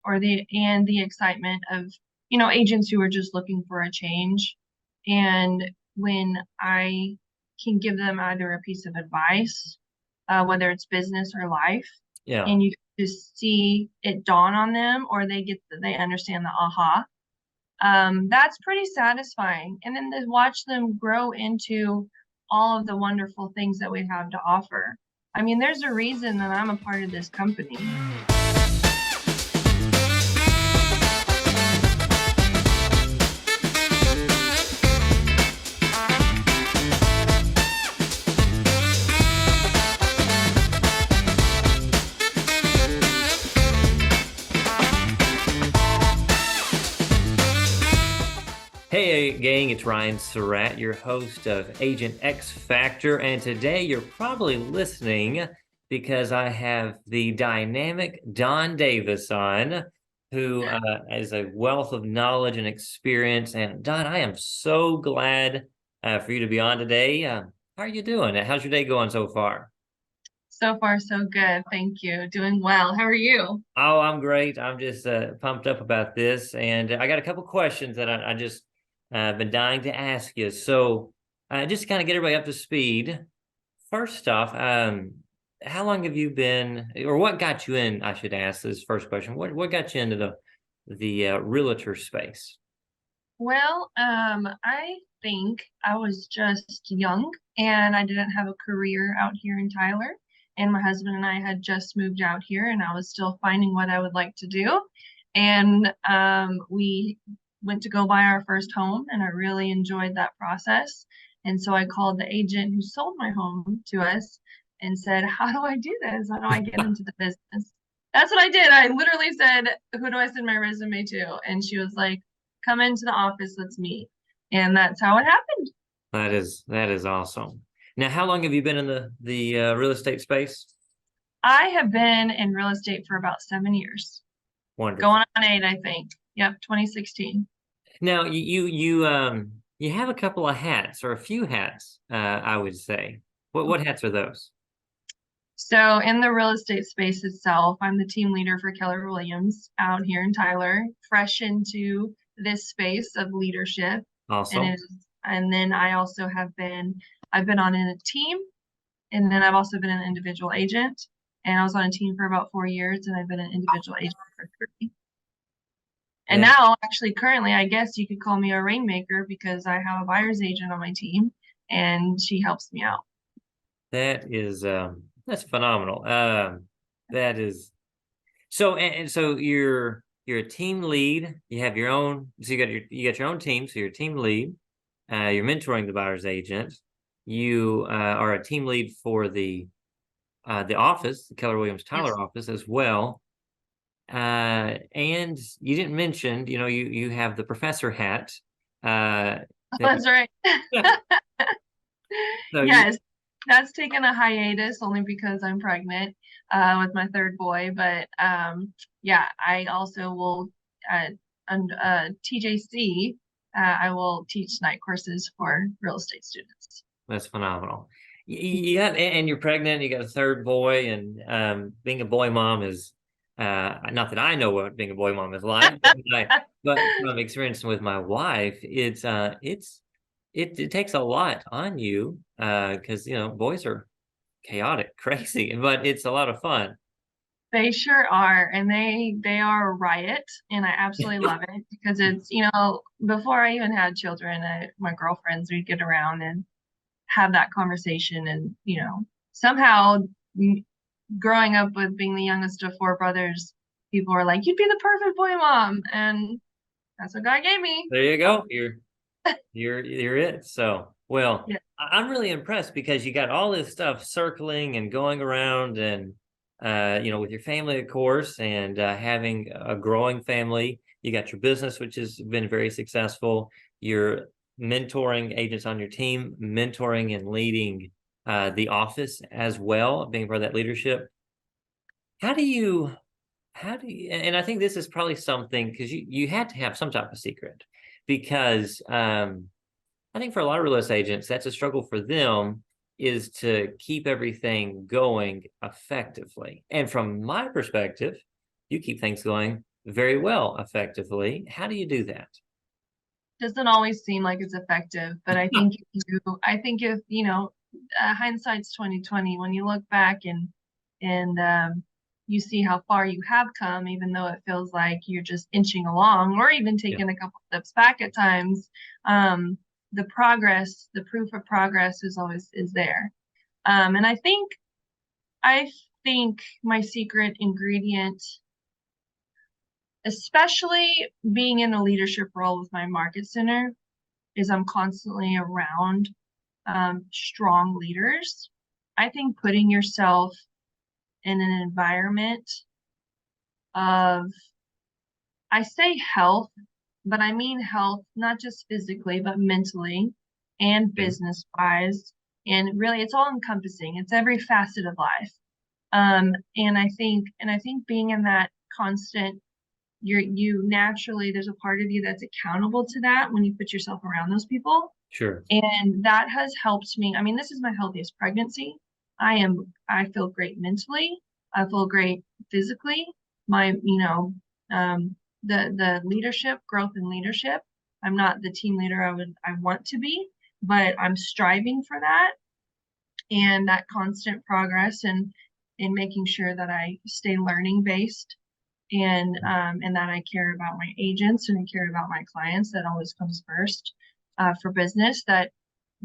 the excitement of, agents who are just looking for a change. And when I can give them either a piece of advice, whether it's business or life, Yeah. and you just see it dawn on them, or they understand the aha, that's pretty satisfying. And then to watch them grow into all of the wonderful things that we have to offer. I mean, there's a reason that I'm a part of this company. Hey, gang, it's Ryan Surratt, your host of Agent X Factor, and today you're probably listening because I have the dynamic Don Davis on, who is a wealth of knowledge and experience. And Don, I am so glad for you to be on today. How are you doing? How's your day going so far? So far, so good. Thank you. Doing well. How are you? Oh, I'm great. I'm just pumped up about this, and I got a couple questions that I just been dying to ask you. So, just to kind of get everybody up to speed. First off, how long have you been, or what got you in? I should ask this first question. What got you into the realtor space? Well, I think I was just young and I didn't have a career out here in Tyler. And my husband and I had just moved out here and I was still finding what I would like to do. And we went to go buy our first home and I really enjoyed that process. And so I called the agent who sold my home to us and said, how do I do this? How do I get into the business? That's what I did. I literally said, who do I send my resume to? And she was like, come into the office, let's meet. And that's how it happened. That is awesome. Now, how long have you been in the real estate space? I have been in real estate for about 7 years, Wonderful. going on 8, I think. Yep, 2016. Now, you have a couple of hats or a few hats, I would say. What hats are those? So in the real estate space itself, I'm the team leader for Keller Williams out here in Tyler, fresh into this space of leadership. And Awesome. it is, and then I've been on in a team, and then I've also been an individual agent. And I was on a team for about 4 years, and I've been an individual agent for 3. And That now, actually, currently, I guess you could call me a rainmaker because I have a buyer's agent on my team, and she helps me out. that is that's phenomenal. That is so and so you're a team lead. You have your own, so you got your own team, so you're a team lead. You're mentoring the buyer's agent. You are a team lead for the office, the Keller Williams Yes, Tyler office as well. And you didn't mention, you have the professor hat. Uh, that that's right. so you Yes, that's taken a hiatus only because I'm pregnant with my third boy. But yeah, I also will TJC. I will teach night courses for real estate students. That's phenomenal. You got, and you're pregnant. You got a third boy, and being a boy mom is not that I know what being a boy mom is like, but from experience with my wife, it takes a lot on you because boys are chaotic, crazy, but it's a lot of fun. They sure are, and they are a riot, and I absolutely love it because it's, before I even had children, my girlfriends, we'd get around and have that conversation, and somehow growing up with being the youngest of 4 brothers, people were like, "You'd be the perfect boy mom," and that's what God gave me. There you So, go. You're it. So, well, yeah. I'm really impressed because you got all this stuff circling and going around and with your family, of course, and having a growing family. You got your business, which has been very successful. You're mentoring agents on your team, mentoring and leading the office as well, being part of that leadership. How do you and I think this is probably something because you had to have some type of secret because I think for a lot of real estate agents, that's a struggle for them is to keep everything going effectively. And from my perspective, you keep things going very well effectively. How do you do that? Doesn't always seem like it's effective, but I think if, hindsight's 2020, when you look back and you see how far you have come, even though it feels like you're just inching along or even Yeah, taking a couple steps back at times, the progress, the proof of progress is there. And I think my secret ingredient, especially being in a leadership role with my market center, is I'm constantly around strong leaders. I think putting yourself in an environment of, I say health, but I mean health, not just physically, but mentally and okay, business wise. And really, it's all encompassing. It's every facet of life. And I think being in that constant, you naturally, there's a part of you that's accountable to that when you put yourself around those people. sure. And that has helped me. I mean, this is my healthiest pregnancy. I feel great mentally. I feel great physically. My, the leadership, growth in leadership. I'm not the team leader I want to be, but I'm striving for that and that constant progress and making sure that I stay learning based and that I care about my agents and I care about my clients. That always comes first for business. That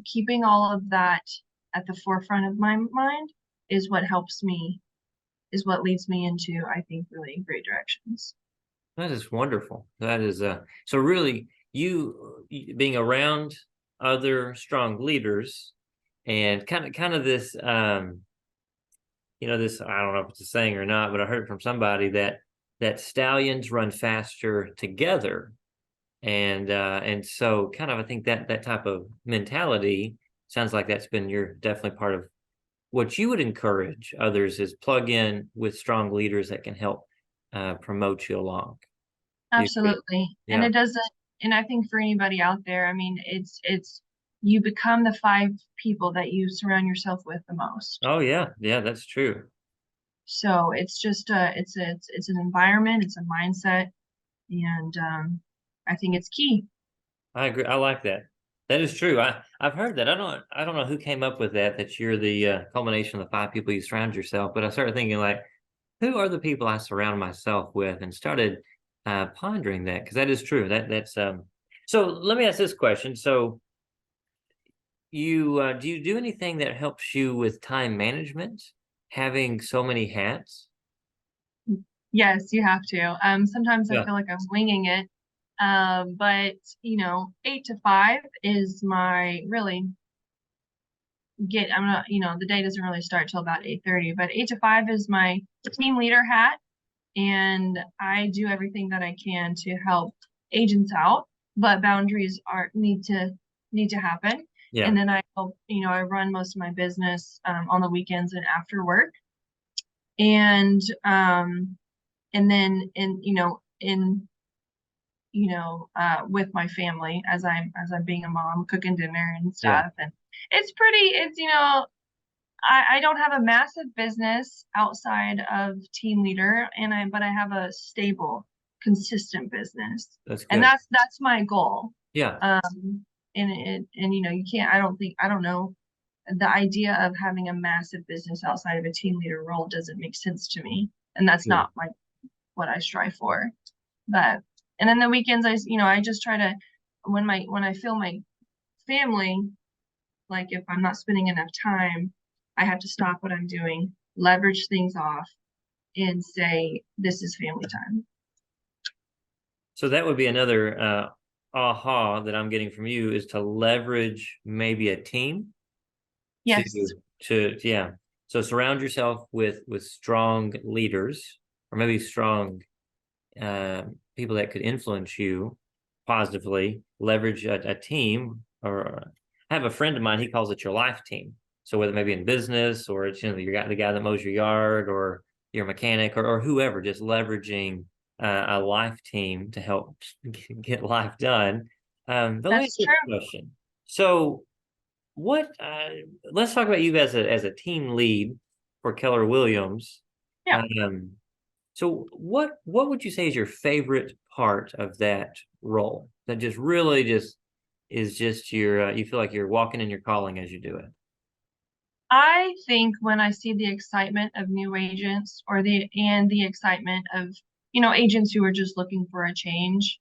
keeping all of that at the forefront of my mind is what helps me, is what leads me into, I think, really great directions. That is wonderful. That is so really being around other strong leaders and kind of this this, I don't know if it's a saying or not, but I heard from somebody that stallions run faster together. And so kind of I think that type of mentality sounds like that's been your definitely part of what you would encourage others is plug in with strong leaders that can help promote you along. Do you agree? Absolutely. And Yeah. it doesn't, and I think for anybody out there, I mean, you become the five people that you surround yourself with the most. Oh yeah, yeah, that's true. So it's just it's an environment, it's a mindset, and I think it's key. I agree. I like that. That is true. I've heard that. I don't know who came up with that. That you're the culmination of the five people you surround yourself. But I started thinking like, who are the people I surround myself with, and started pondering that because that is true. That's. So let me ask this question. So you do you do anything that helps you with time management, having so many hats? Yes, you have to. Sometimes I Yeah. feel like I'm winging it. But 8 to 5 is my really I'm not, the day doesn't really start till about 8:30, but 8 to 5 is my team leader hat. And I do everything that I can to help agents out, but boundaries are need to happen. Yeah. And then I help, I run most of my business on the weekends and after work. And and then with my family as I'm being a mom, cooking dinner and Yeah. stuff. And I don't have a massive business outside of team leader, but I have a stable, consistent business, That's and good. that's my goal. Yeah. And you can't. I don't know. The idea of having a massive business outside of a team leader role doesn't make sense to me, and that's Sure. not what I strive for. But and then the weekends, I just try to when I feel my family, like if I'm not spending enough time, I have to stop what I'm doing, leverage things off, and say, this is family time. So that would be another aha that I'm getting from you is to leverage maybe a team to Yes, yeah. So surround yourself with strong leaders or maybe strong uh, people that could influence you positively. Leverage a team or I have a friend of mine. He calls it your life team. So whether maybe in business or it's the guy that mows your yard or your mechanic or whoever, just leveraging a life team to help get life done. But let me ask that's you true. a question. So what? Let's talk about you as a team lead for Keller Williams. Yeah. Um, So what would you say is your favorite part of that role? That just really just is just your you feel like you're walking in your calling as you do it. I think when I see the excitement of new agents or the excitement of, agents who are just looking for a change,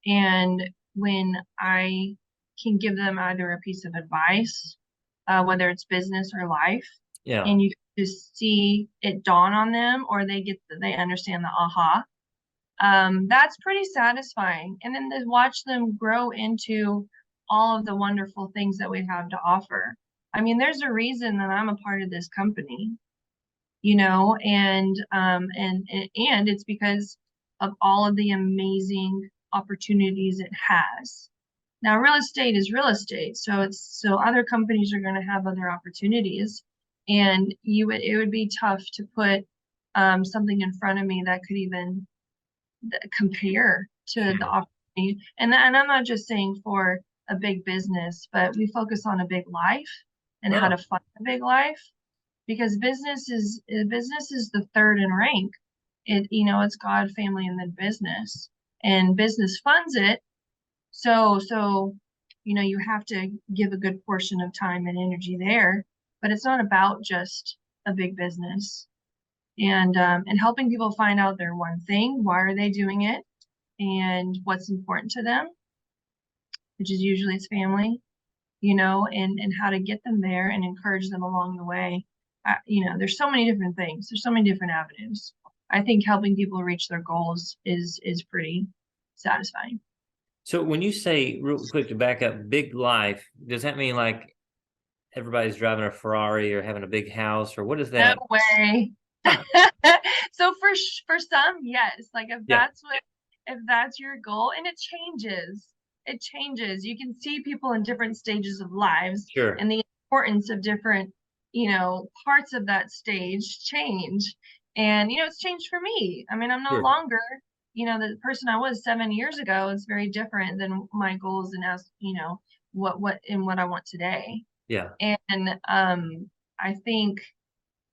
and when I can give them either a piece of advice, whether it's business or life, Yeah. and you just see it dawn on them, or they understand the aha. That's pretty satisfying. And then to watch them grow into all of the wonderful things that we have to offer. I mean, there's a reason that I'm a part of this company, and it's because of all of the amazing opportunities it has. Now, real estate is real estate, so other companies are going to have other opportunities, and it would be tough to put something in front of me that could even compare to the Sure. opportunity. And I'm not just saying for a big business, but we focus on a big life and how Oh, to fund a big life, because business is the third in rank. It's God, family, and then business. And business funds it. So you have to give a good portion of time and energy there, but it's not about just a big business. And helping people find out their one thing, why are they doing it, and what's important to them, which is usually it's family, and how to get them there and encourage them along the way. There's so many different things. There's so many different avenues. I think helping people reach their goals is pretty satisfying. so when you say real quick to back up, big life, does that mean like everybody's driving a Ferrari or having a big house, or what is No that? way. Huh. So for some, yes. Like Yeah, if that's your goal, and it changes. It changes. You can see people in different stages of lives, sure, and the importance of different, parts of that stage change. And it's changed for me. I mean, I'm no sure. longer, the person I was 7 years ago is very different than my goals and as, what I want today. Yeah. And I think,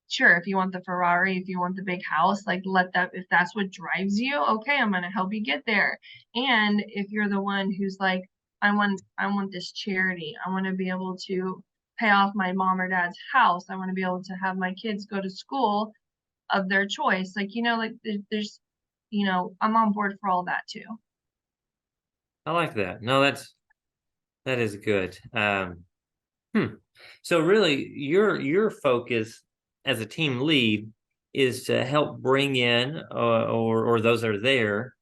sure, if you want the Ferrari, if you want the big house, like let that, if that's what drives you, okay, I'm gonna help you get there. And if you're the one who's like, I want this charity, I want to be able to pay off my mom or dad's house, I want to be able to have my kids go to school of their choice, like like there's, I'm on board for all that too. I like that. No, that is good. Hmm. So really, your focus as a team lead is to help bring in or those that are there,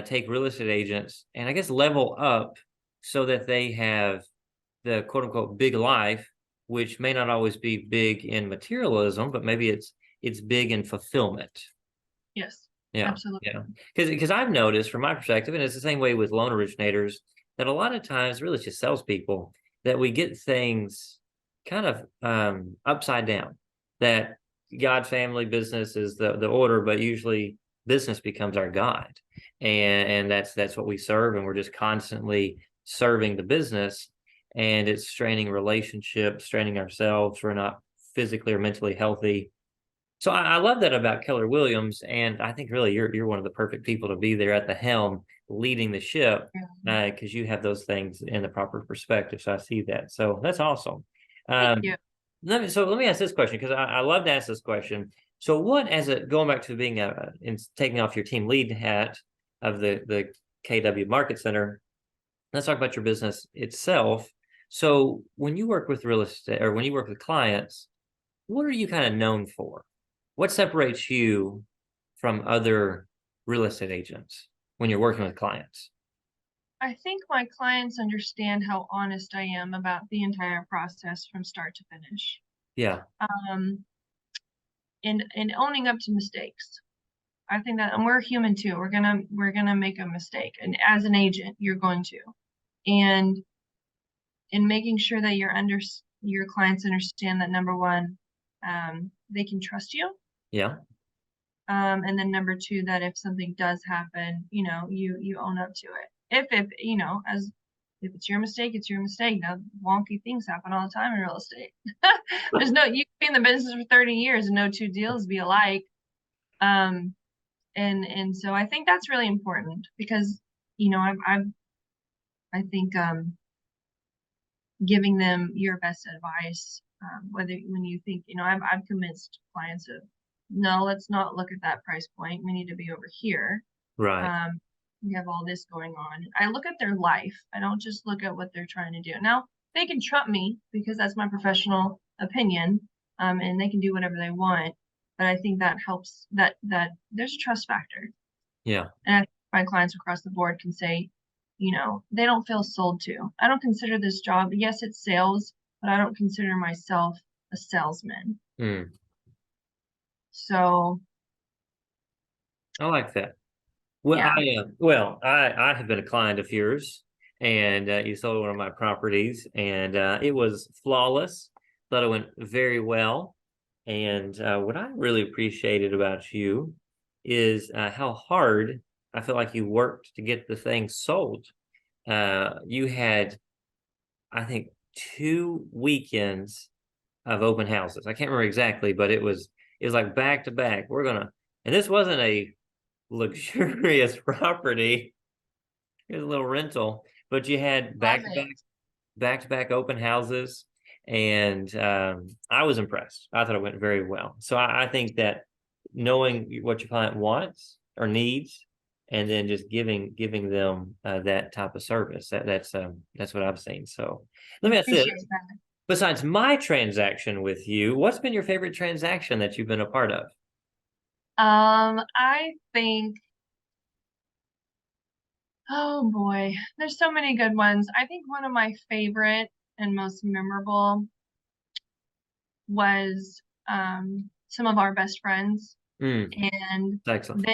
take real estate agents and I guess level up so that they have the quote unquote big life, which may not always be big in materialism, but maybe it's big in fulfillment. Yes, Yeah, absolutely. yeah. Because I've noticed from my perspective, and it's the same way with loan originators, that a lot of times, really, it's just salespeople that we get things kind of upside down. That God, family, business is the order, but usually business becomes our God, and that's what we serve, and we're just constantly serving the business, and it's straining relationships, straining ourselves. We're not physically or mentally healthy, so I love that about Keller Williams, and I think really you're one of the perfect people to be there at the helm, leading the ship, Yeah. because you have those things in the proper perspective. So I see that. So that's awesome. Thank Um, you. let me ask this question because I love to ask this question. So what as a going back to being a in taking off your team lead hat of the KW Market Center, let's talk about your business itself. So when you work with real estate or when you work with clients, what are you kind of known for? What separates you from other real estate agents when you're working with clients? I think my clients understand how honest I am about the entire process from start to finish. Yeah, Um, and owning up to mistakes. I think that, and we're human too. We're gonna make a mistake, and as an agent, you're going to. And in making sure that your clients understand that, number one, they can trust you. yeah. And then number two, that if something does happen, you own up to it. If as if it's your mistake, it's your mistake. Now, wonky things happen all the time in real estate. You can be in the business for 30 years and no two deals be alike. Um, And so I think that's really important because, you know, I think giving them your best advice, whether when you think, you know, I've convinced clients of, no, let's not look at that price point. We need to be over here. Right. Um, we have all this going on. I look at their life. I don't just look at what they're trying to do. Now, they can trump me because that's my professional opinion, and they can do whatever they want. But I think that helps that there's a trust factor. Yeah. And I think my clients across the board can say, you know, they don't feel sold to. I don't consider this job, yes, it's sales, but I don't consider myself a salesman. Mm. So, I like that. yeah, I have been a client of yours, and you sold one of my properties, and it was flawless. Thought it went very well. And what I really appreciated about you is how hard I feel like you worked to get the thing sold. You had, I think, 2 weekends of open houses. I can't remember exactly, but it was like back to back. And this wasn't a luxurious property. It was a little rental, but you had love it. back to back open houses, and I was impressed. I thought it went very well. So I think that knowing what your client wants or needs, and then just giving them that type of service, that's what I've seen. So let me ask this: Appreciate that. besides my transaction with you, what's been your favorite transaction that you've been a part of? I think, oh boy, there's so many good ones. I think one of my favorite and most memorable was some of our best friends, Mm, and excellent.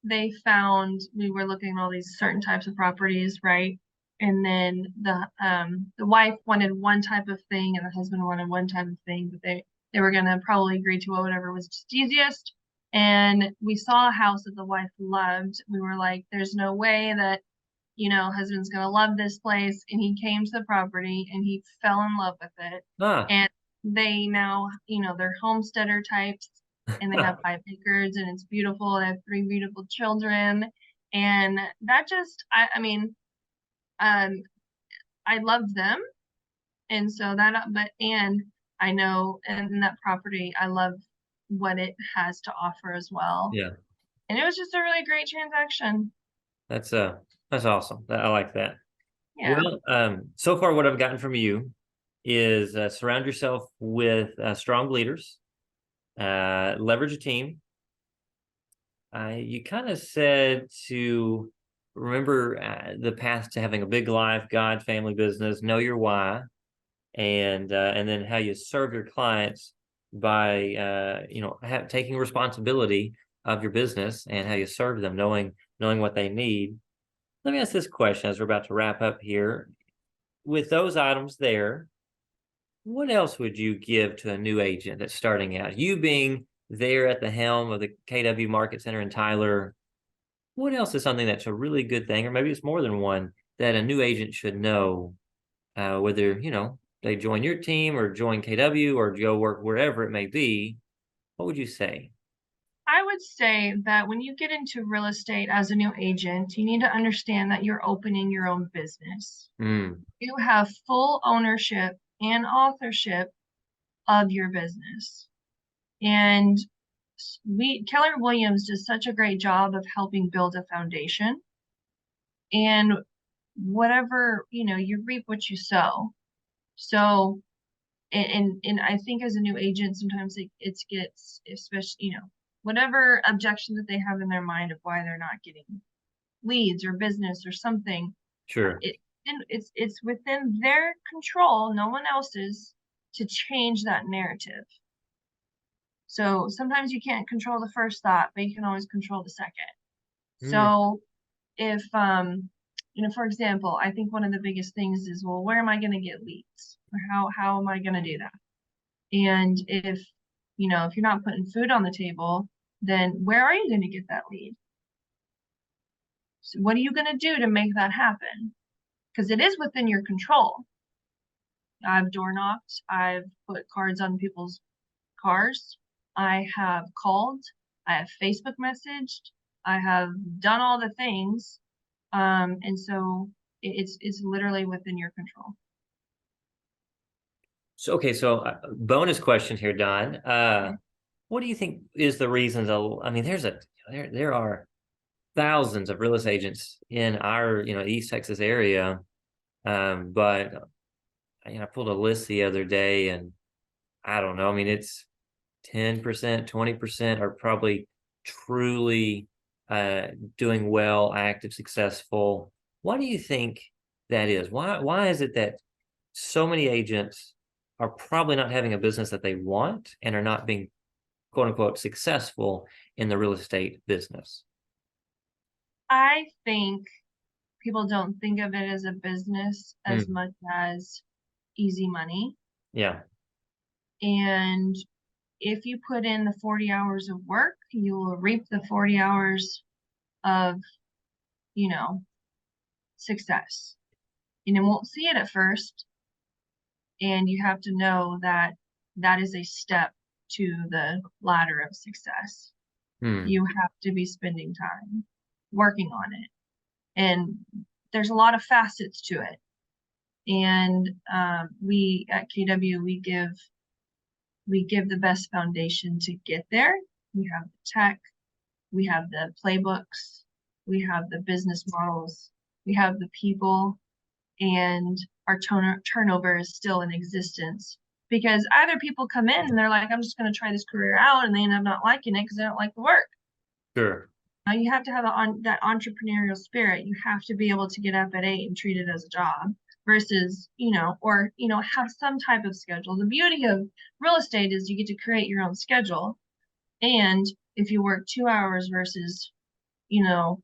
they found we were looking at all these certain types of properties, right? And then the wife wanted one type of thing and the husband wanted one type of thing, but they were gonna probably agree to whatever was just easiest. And we saw a house that the wife loved. We were like, there's no way that, you know, husband's gonna love this place. And he came to the property and he fell in love with it. Ah, And they now, you know, they're homesteader types and they have 5 acres and it's beautiful. They have 3 beautiful children. And that just, I mean, um, I love them. And so that, but, and I know in that property, I love what it has to offer as well. yeah. And it was just a really great transaction. That's uh that's awesome. I like that. Yeah. Well, so far what I've gotten from you is surround yourself with strong leaders, leverage a team. You kind of said to remember the path to having a big life, God, family, business, know your why, and then how you serve your clients by taking responsibility of your business and how you serve them, knowing what they need. Let me ask this question as we're about to wrap up here. With those items there, what else would you give to a new agent that's starting out? You being there at the helm of the KW Market Center in Tyler, what else is something that's a really good thing, or maybe it's more than one, that a new agent should know, whether, they join your team or join KW or go work wherever it may be? What would you say? I would say that when you get into real estate as a new agent, you need to understand that you're opening your own business. Mm, You have full ownership and authorship of your business. And Keller Williams does such a great job of helping build a foundation. And whatever, you know, you reap what you sow. So, and I think as a new agent, sometimes it gets, especially, you know, whatever objection that they have in their mind of why they're not getting leads or business or something, sure. it and it's within their control, no one else's, to change that narrative. So sometimes you can't control the first thought, but you can always control the second. Mm, So if you know, for example, I think one of the biggest things is, well, where am I going to get leads? Or how am I going to do that? And if, you know, if you're not putting food on the table, then where are you going to get that lead? So what are you going to do to make that happen? Because it is within your control. I've door knocked, I've put cards on people's cars, I have called, I have Facebook messaged, I have done all the things. And so it's literally within your control. So, okay, so bonus question here, Don. Okay. What do you think is the reasons? I mean, there are thousands of real estate agents in our East Texas area, but I pulled a list the other day, and I don't know. I mean, it's 10%, 20% are probably truly doing well, active, successful. Why do you think that is? Why is it that so many agents are probably not having a business that they want and are not being quote unquote successful in the real estate business? I think people don't think of it as a business as Hmm. much as easy money. Yeah, And if you put in the 40 hours of work, you will reap the 40 hours of, you know, success. And you won't see it at first. And you have to know that that is a step to the ladder of success. hmm. You have to be spending time working on it. And there's a lot of facets to it. And we at KW, we give the best foundation to get there. We have the tech, we have the playbooks, we have the business models, we have the people, and our turnover is still in existence. Because either people come in and they're like, I'm just going to try this career out, and they end up not liking it because they don't like the work. Sure. You have to have that entrepreneurial spirit. You have to be able to get up at 8 and treat it as a job versus, or, have some type of schedule. The beauty of real estate is you get to create your own schedule. And if you work 2 hours versus, you know,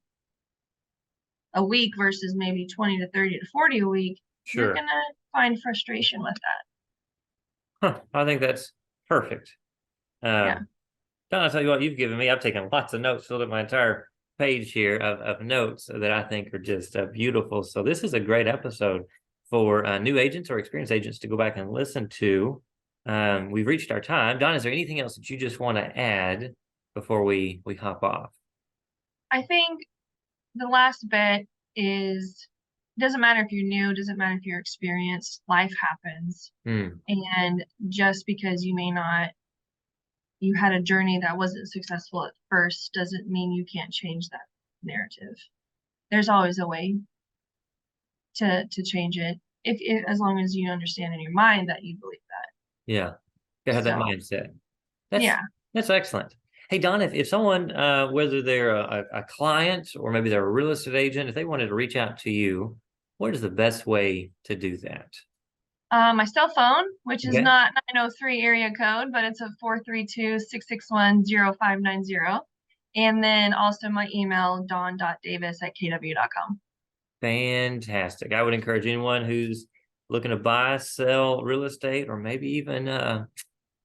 a week versus maybe 20 to 30 to 40 a week, you're Sure. going to find frustration with that. Huh, I think that's perfect. Yeah. Don, I'll tell you what you've given me. I've taken lots of notes, filled up my entire page here of notes that I think are just beautiful. So this is a great episode for new agents or experienced agents to go back and listen to. We've reached our time. Don, is there anything else that you just want to add before we hop off? I think the last bit is it doesn't matter if you're new, it doesn't matter if you're experienced, life happens. Hmm, And just because you had a journey that wasn't successful at first doesn't mean you can't change that narrative. There's always a way to change it if as long as you understand in your mind that you believe that. yeah, to have that So mindset. That's yeah. that's excellent. Hey Don, if someone, whether they're a client or maybe they're a real estate agent, if they wanted to reach out to you, what is the best way to do that? My cell phone, which is Okay. not 903 area code, but it's a 432-661-0590. And then also my email, dawn.davis@kw.com. Fantastic. I would encourage anyone who's looking to buy, sell real estate, or maybe even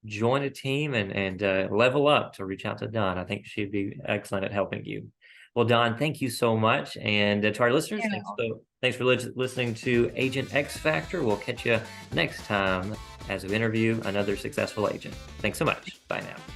join a team and level up to reach out to Don. I think she'd be excellent at helping you. Well, Don, thank you so much. And to our listeners, You know. thanks for listening to Agent X Factor. We'll catch you next time as we interview another successful agent. Thanks so much. Bye now.